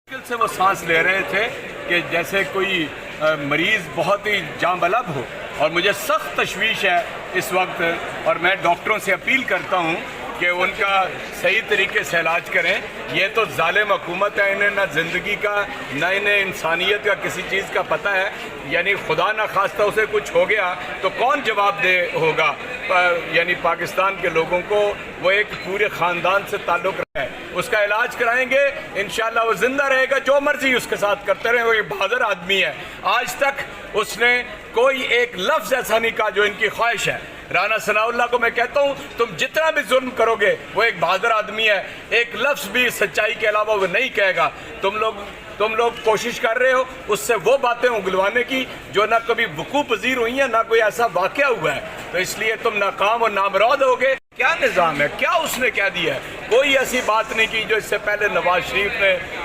مشکل سے وہ سانس لے رہے تھے کہ جیسے کوئی مریض بہت ہی جاں بلب ہو، اور مجھے سخت تشویش ہے اس وقت، اور میں ڈاکٹروں سے اپیل کرتا ہوں کہ ان کا صحیح طریقے سے علاج کریں۔ یہ تو ظالم حکومت ہے، انہیں نہ زندگی کا نہ انہیں انسانیت کا کسی چیز کا پتہ ہے، یعنی خدا نہ خواستہ اسے کچھ ہو گیا تو کون جواب دہ ہوگا؟ یعنی پاکستان کے لوگوں کو وہ ایک پورے خاندان سے تعلق ہے، اس کا علاج کرائیں گے، انشاءاللہ وہ زندہ رہے گا، جو مرضی اس کے ساتھ کرتے رہیں۔ وہ ایک بہادر آدمی ہے، آج تک اس نے کوئی ایک لفظ ایسا نہیں کہا جو ان کی خواہش ہے۔ رانا ثناء اللہ کو میں کہتا ہوں تم جتنا بھی ظلم کرو گے، وہ ایک بہادر آدمی ہے، ایک لفظ بھی سچائی کے علاوہ وہ نہیں کہے گا۔ تم لوگ کوشش کر رہے ہو اس سے وہ باتیں اگلوانے کی جو نہ کبھی وقوع پذیر ہوئی ہیں، نہ کوئی ایسا واقعہ ہوا ہے، تو اس لیے تم ناکام اور نامراد ہوگے۔ کیا نظام ہے؟ کیا اس نے کہہ دیا ہے؟ کوئی ایسی بات نہیں کی جو اس سے پہلے نواز شریف نے